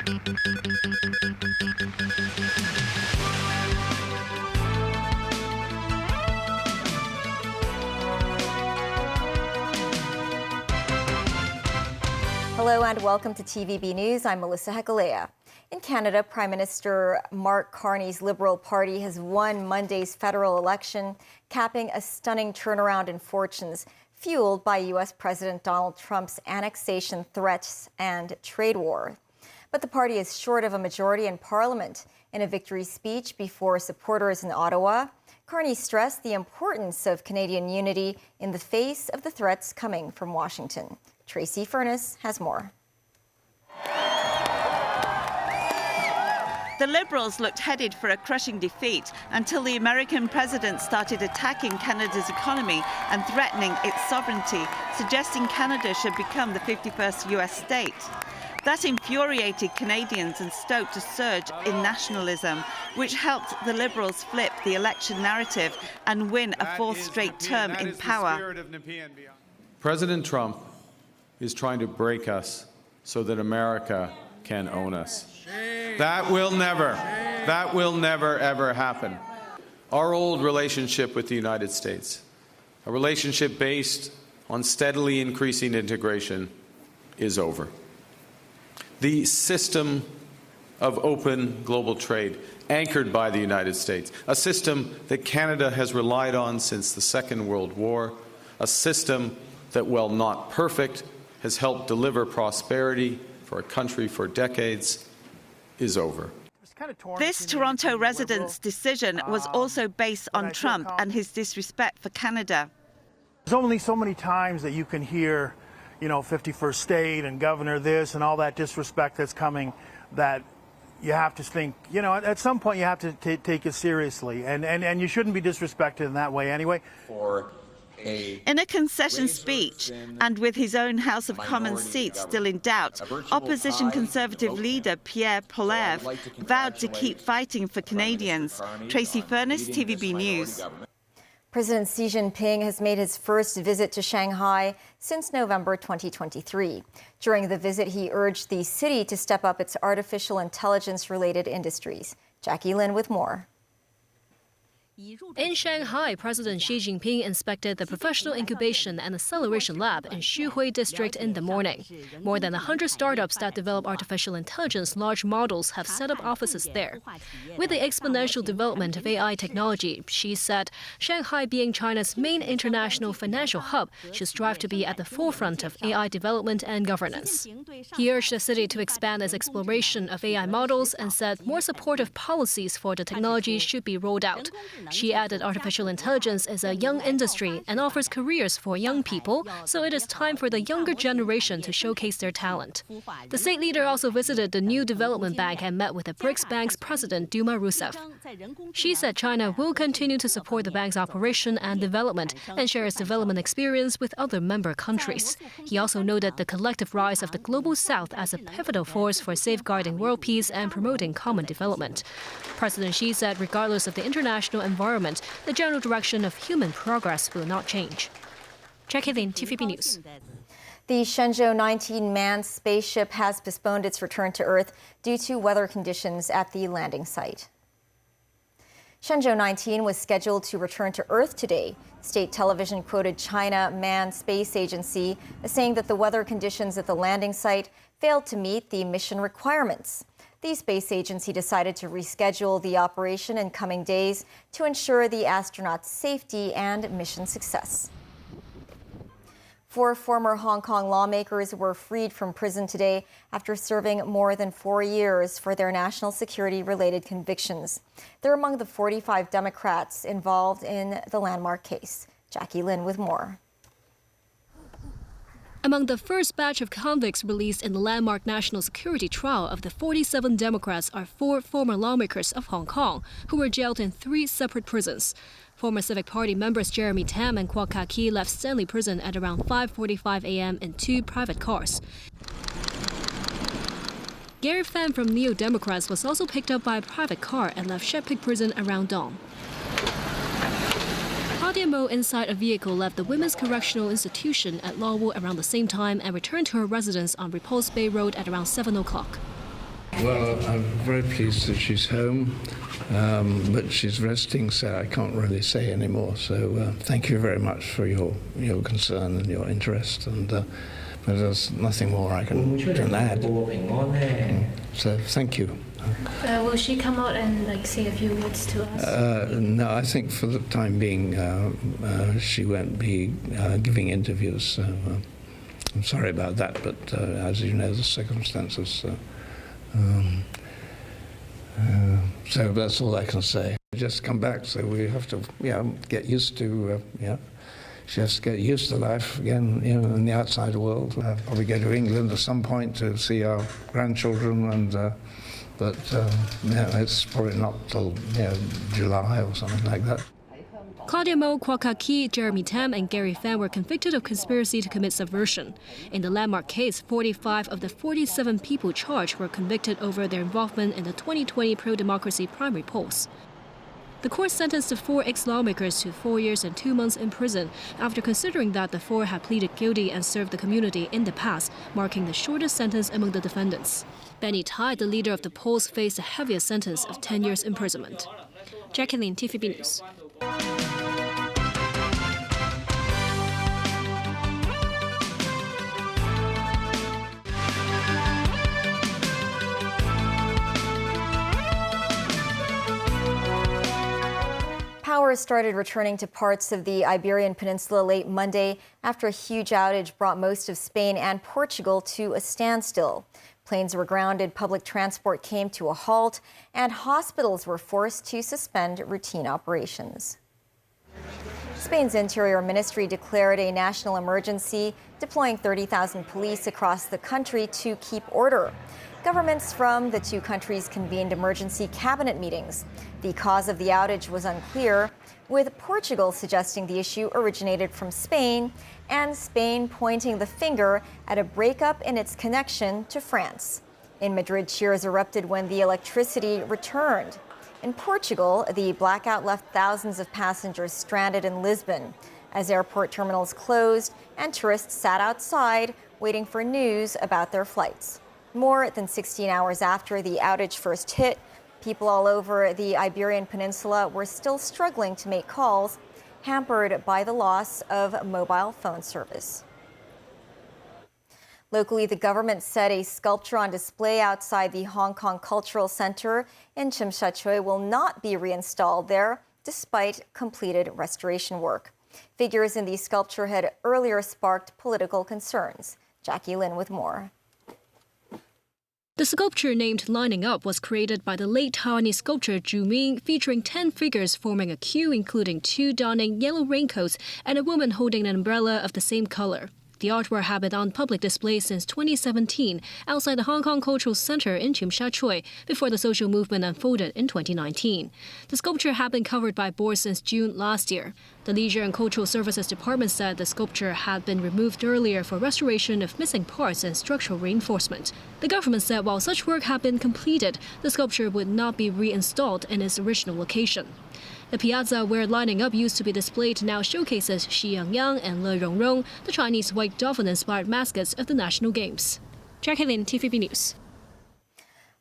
Hello and welcome to TVB News. I'm Melissa Hekalea. In Canada, Prime Minister Mark Carney's Liberal Party has won Monday's federal election, capping a stunning turnaround in fortunes, fueled by U.S. President Donald Trump's annexation threats and trade war. But the party is short of a majority in Parliament. In a victory speech before supporters in Ottawa, Carney stressed the importance of Canadian unity in the face of the threats coming from Washington. Tracy Furness has more. The Liberals looked headed for a crushing defeat until the American president started attacking Canada's economy and threatening its sovereignty, suggesting Canada should become the 51st US state. That infuriated Canadians and stoked a surge in nationalism, which helped the Liberals flip the election narrative and win a fourth straight term in power. President Trump is trying to break us so that America can own us. That will never ever happen. Our old relationship with the United States, a relationship based on steadily increasing integration, is over. The system of open global trade, anchored by the United States, a system that Canada has relied on since the Second World War, a system that, while not perfect, has helped deliver prosperity for a country for decades, is over. This Toronto resident's decision was also based on Trump and his disrespect for Canada. There's only so many times that you can hear, 51st state and governor this and all that disrespect that's coming, that you have to think, at some point you have to take it seriously. And you shouldn't be disrespected in that way anyway. In a concession speech, and with his own House of Commons seat still in doubt, opposition Conservative leader Pierre Poilievre vowed to keep fighting for Canadians. Tracy Furness, TVB News. President Xi Jinping has made his first visit to Shanghai since November 2023. During the visit, he urged the city to step up its artificial intelligence-related industries. Jackie Lin with more. In Shanghai, President Xi Jinping inspected the Professional Incubation and Acceleration Lab in Xuhui District in the morning. More than 100 startups that develop artificial intelligence large models have set up offices there. With the exponential development of AI technology, Xi said Shanghai, being China's main international financial hub, should strive to be at the forefront of AI development and governance. He urged the city to expand its exploration of AI models and said more supportive policies for the technology should be rolled out. She added artificial intelligence is a young industry and offers careers for young people, so it is time for the younger generation to showcase their talent. The state leader also visited the new development bank and met with the BRICS Bank's president, Dilma Rousseff. She said China will continue to support the bank's operation and development and share its development experience with other member countries. He also noted the collective rise of the Global South as a pivotal force for safeguarding world peace and promoting common development. President Xi said regardless of the international environment, the general direction of human progress will not change. Jackie Lin, TVB News. The Shenzhou 19 manned spaceship has postponed its return to Earth due to weather conditions at the landing site. Shenzhou 19 was scheduled to return to Earth today. State television quoted China Manned Space Agency as saying that the weather conditions at the landing site failed to meet the mission requirements. The space agency decided to reschedule the operation in coming days to ensure the astronauts' safety and mission success. 4 former Hong Kong lawmakers were freed from prison today after serving more than 4 years for their national security-related convictions. They're among the 45 Democrats involved in the landmark case. Jackie Lin with more. Among the first batch of convicts released in the landmark national security trial of the 47 Democrats are 4 former lawmakers of Hong Kong who were jailed in 3 separate prisons. Former Civic Party members Jeremy Tam and Kwok Ka-ki left Stanley Prison at around 5:45 a.m. in 2 private cars. Gary Pham from Neo Democrats was also picked up by a private car and left Shet Pik Prison around dawn. Claudia Mo inside a vehicle left the Women's Correctional Institution at Lawwood around the same time and returned to her residence on Repulse Bay Road at around 7 o'clock. Well, I'm very pleased that she's home, but she's resting, so I can't really say any more. So thank you very much for your concern and your interest, and but there's nothing more I can add. So thank you. Will she come out and say a few words to us? No, I think for the time being she won't be giving interviews. So I'm sorry about that, but as you know, the circumstances. So that's all I can say. Just come back, so we have to, get used to, she has to get used to life again, in the outside world. I'll probably go to England at some point to see our grandchildren, and but it's probably not till July or something like that. Claudia Mo, Kwok Ka-ki, Jeremy Tam, and Gary Fan were convicted of conspiracy to commit subversion. In the landmark case, 45 of the 47 people charged were convicted over their involvement in the 2020 pro-democracy primary polls. The court sentenced the 4 ex-lawmakers to 4 years and 2 months in prison after considering that the 4 had pleaded guilty and served the community in the past, marking the shortest sentence among the defendants. Benny Tai, the leader of the polls, faced a heavier sentence of 10 years imprisonment. Jackie Lin, TVB News. Power started returning to parts of the Iberian Peninsula late Monday after a huge outage brought most of Spain and Portugal to a standstill. Planes were grounded, public transport came to a halt, and hospitals were forced to suspend routine operations. Spain's Interior Ministry declared a national emergency, deploying 30,000 police across the country to keep order. Governments from the 2 countries convened emergency cabinet meetings. The cause of the outage was unclear, with Portugal suggesting the issue originated from Spain, and Spain pointing the finger at a breakup in its connection to France. In Madrid, cheers erupted when the electricity returned. In Portugal, the blackout left thousands of passengers stranded in Lisbon as airport terminals closed and tourists sat outside waiting for news about their flights. More than 16 hours after the outage first hit, people all over the Iberian Peninsula were still struggling to make calls, hampered by the loss of mobile phone service. Locally, the government said a sculpture on display outside the Hong Kong Cultural Center in Tsim Sha Tsui will not be reinstalled there, despite completed restoration work. Figures in the sculpture had earlier sparked political concerns. Jackie Lin with more. The sculpture named Lining Up was created by the late Taiwanese sculptor Zhu Ming, featuring 10 figures forming a queue, including 2 donning yellow raincoats and a woman holding an umbrella of the same color. The artwork had been on public display since 2017 outside the Hong Kong Cultural Center in Tsim Sha Tsui before the social movement unfolded in 2019. The sculpture had been covered by boards since June last year. The Leisure and Cultural Services Department said the sculpture had been removed earlier for restoration of missing parts and structural reinforcement. The government said while such work had been completed, the sculpture would not be reinstalled in its original location. The piazza where Lining Up used to be displayed now showcases Xi Yangyang and Le Rongrong, the Chinese white dolphin-inspired mascots of the national games. Jackie Lin, TVB News.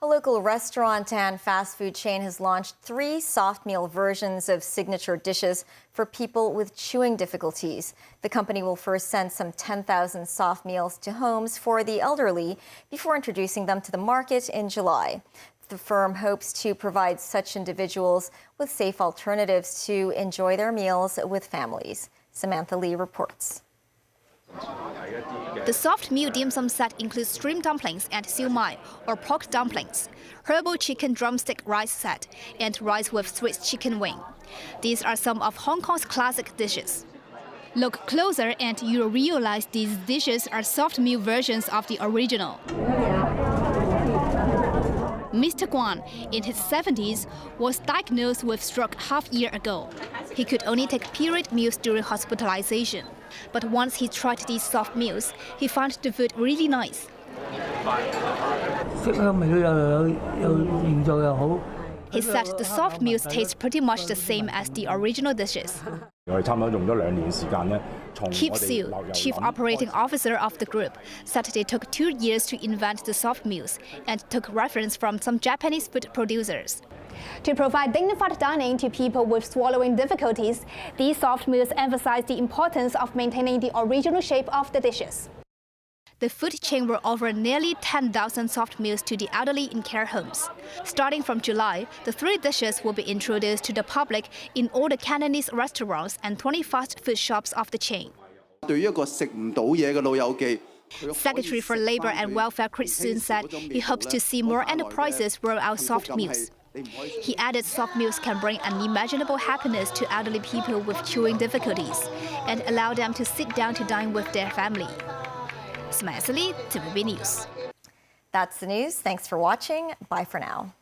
A local restaurant and fast food chain has launched 3 soft meal versions of signature dishes for people with chewing difficulties. The company will first send some 10,000 soft meals to homes for the elderly before introducing them to the market in July. The firm hopes to provide such individuals with safe alternatives to enjoy their meals with families. Samantha Lee reports. The soft meal dim sum set includes shrimp dumplings and siu mai, or pork dumplings, herbal chicken drumstick rice set, and rice with Swiss chicken wing. These are some of Hong Kong's classic dishes. Look closer and you'll realize these dishes are soft meal versions of the original. Mr. Guan, in his 70s, was diagnosed with stroke half a year ago. He could only take period meals during hospitalization. But once he tried these soft meals, he found the food really nice. He said the soft meals taste pretty much the same as the original dishes. Kip Siu, chief operating officer of the group, said they took 2 years to invent the soft meals and took reference from some Japanese food producers. To provide dignified dining to people with swallowing difficulties, these soft meals emphasize the importance of maintaining the original shape of the dishes. The food chain will offer nearly 10,000 soft meals to the elderly in care homes. Starting from July, the 3 dishes will be introduced to the public in all the Cantonese restaurants and 20 fast food shops of the chain. Secretary for Labor and Welfare Chris Soon said he hopes to see more enterprises roll out soft meals. He added soft meals can bring unimaginable happiness to elderly people with chewing difficulties and allow them to sit down to dine with their family. Smiley, TVB News. That's the news. Thanks for watching. Bye for now.